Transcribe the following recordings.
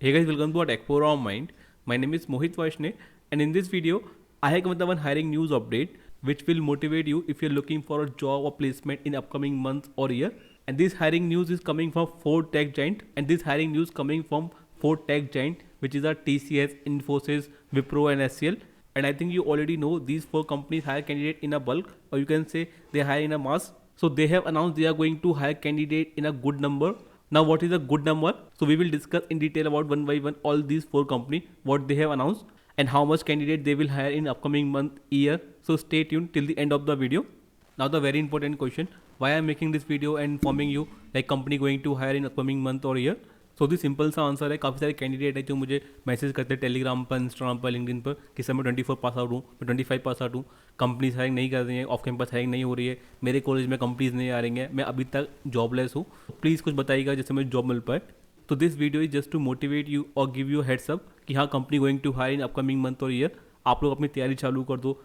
Hey guys, welcome to our Tech Power of Mind. My name is Mohit Vaishne, and in this video, I have come with one hiring news update which will motivate you if you're looking for a job or placement in upcoming months or year. And this hiring news is coming from four tech giant, and this hiring news coming from four tech giant, which is our TCS, Infosys, Wipro, and SCL. And I think you already know these four companies hire candidate in a bulk, or you can say they hire in a mass. So they have announced they are going to hire candidate in a good number. Now, what is a good number? So we will discuss in detail about one by one all these four company, what they have announced, and how much candidate they will hire in upcoming month, year. So stay tuned till the end of the video. Now the very important question: why I am making this video and informing you like company going to hire in upcoming month or year? So the simple सा answer है, काफ़ी सारे candidate है जो मुझे message करते हैं Telegram पर, इंस्टाग्राम पर, लिंक्डइन पर कि सर मैं 24 पास आउट हूँ, मैं 25 पास आउट हूँ, कंपनीज हायरिंग नहीं कर रही है, ऑफ कैंपस हायरिंग नहीं हो रही है, मेरे कॉलेज में कंपनीज नहीं आ रही हैं, मैं अभी तक जॉबलेस हूँ, प्लीज़ कुछ बताइएगा जिससे मुझे जॉब मिल पाए. तो this video is just to motivate you और गिव यू हेड्स अप कि हाँ company going to hire in upcoming month और ईयर. आप लोग अपनी तैयारी चालू कर दो.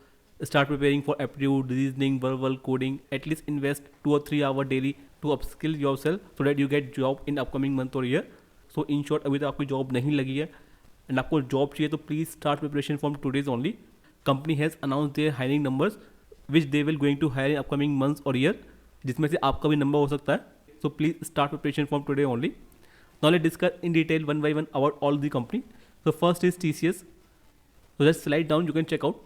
Start preparing for aptitude, reasoning, verbal, coding. At least invest 2 or 3 hours daily to upskill yourself so that you get job in upcoming month or year. So in short, अभी तक आपकी जॉब नहीं लगी है एंड आपको job चाहिए तो please start preparation from today's only. Company has announce their hiring numbers which they will going to hire in upcoming months और ईयर, जिसमें से आपका भी नंबर हो सकता है. So please start preparation from today only. Now let's discuss in detail one by one about all the company. So first is TCS. So just slide down, you can check out.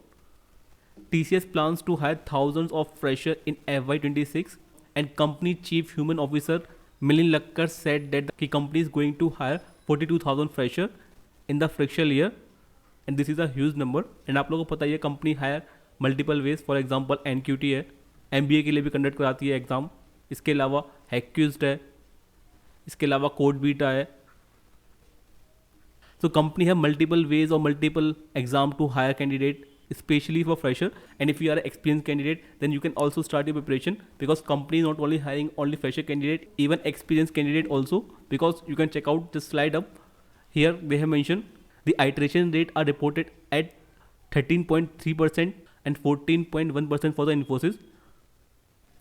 TCS plans to hire thousands of freshers in FY26, and company chief human officer Milind Lakkar said that the company is going to hire 42,000 freshers in the freshal year, and this is a huge number. And आप लोगों को पता ही है company hire multiple ways, for example NQT है, MBA के लिए भी conduct कराती है एग्ज़ाम, इसके अलावा हैक्यूज्ड है, इसके अलावा कोड बीटा है. So company have multiple ways or multiple exam to hire candidate, especially for fresher. And if you are an experienced candidate, then you can also start your preparation, because company is not only hiring only fresher candidate, even experienced candidate also. Because you can check out the slide up here. They have mentioned the iteration rate are reported at 13.3% and 14.1% for the Infosys.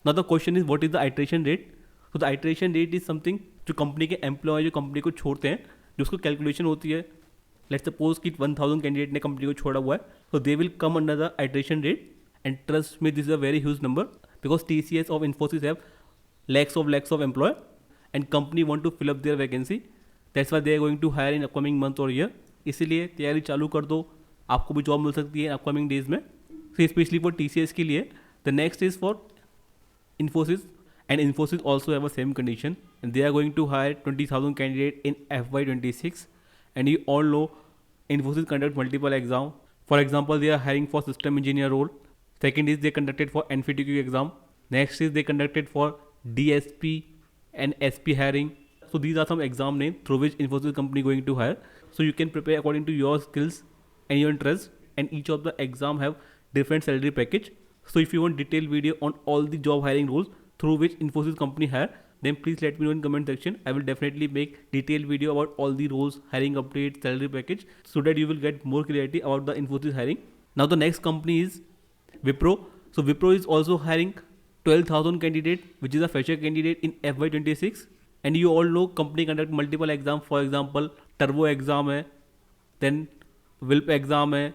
Now the question is, what is the iteration rate? So the iteration rate is something जो company के employ जो company को छोड़ते हैं, जो उसको calculation होती है. लेट्स सपोज कि 1000 कैंडिडेट ने कंपनी को छोड़ा हुआ है, तो they will come under the attrition rate. And trust me this is a very huge number, because TCS of Infosys have lakhs of employ and company want to fill up their vacancy. That's why they are going to hire in upcoming month और year. इसीलिए तैयारी चालू कर दो, आपको भी job मिल सकती है अपकमिंग डेज में. सो स्पेशली फॉर TCS के लिए. The next is for Infosys, and Infosys also have a same condition, and they are going to hire 20,000 candidate in FY26. And you all know Infosys conduct multiple exam. For example, they are hiring for system engineer role. Second is they conducted for NFTQ exam. Next is they conducted for DSP and SP hiring. So these are some exam names through which Infosys company going to hire. So you can prepare according to your skills and your interest, and each of the exam have different salary package. So if you want detailed video on all the job hiring rules through which Infosys company hire, then please let me know in comment section. I will definitely make detailed video about all the roles, hiring updates, salary package, so that you will get more clarity about the Infosys hiring. Now the next company is Wipro. So Wipro is also hiring 12,000 candidate, which is a fresher candidate in FY26. And you all know company conduct multiple exam. For example, Turbo exam है, then WILP exam है,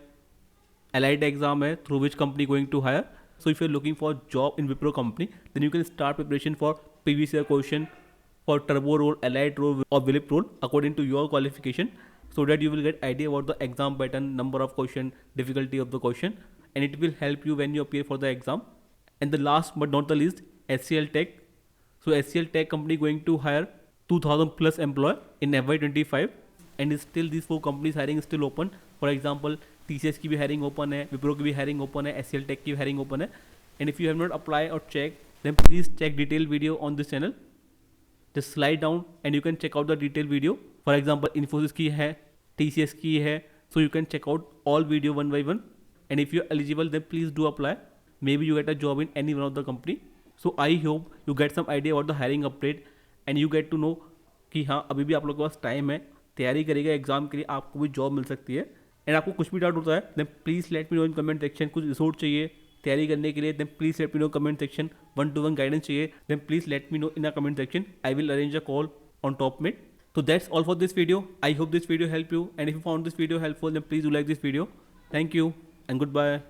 Allied exam है, through which company going to hire. So if you're looking for job in Wipro company, then you can start preparation for previous year question for Turbo role, Allied role or WILP role according to your qualification, so that you will get idea about the exam pattern, number of question, difficulty of the question, and it will help you when you appear for the exam. And the last but not the least, SCL Tech. So SCL Tech company going to hire 2,000 plus employee in FY25, and still these four companies hiring is still open. For example, TCS की भी hiring open है, विप्रो की भी hiring open है, SCL tech की भी hiring open है. And if you have not apply और check, then please check detail video on this channel. Just slide down and you can check out the detail video. For example Infosys की है, TCS की है, so you can check out all video one by one. And if you are eligible, then please do apply. May be you get a job in any one of the company. So I hope you get some idea about the hiring update, and you get to know कि हाँ अभी भी आप लोगों के पास time है, तैयारी करेगा एग्जाम के लिए, आपको भी जॉब मिल सकती है. एंड आपको कुछ भी डाउट होता है, then please let me know in comment section. कुछ रिसोर्स चाहिए तैयारी करने के लिए, then please let me know comment section. 1-to-1 guidance चाहिए, then please let me know in a comment section. I will arrange a call on Topmate. So that's all for this video. I hope this video helped you, and if you found this video helpful, then please do like this video. Thank you and goodbye.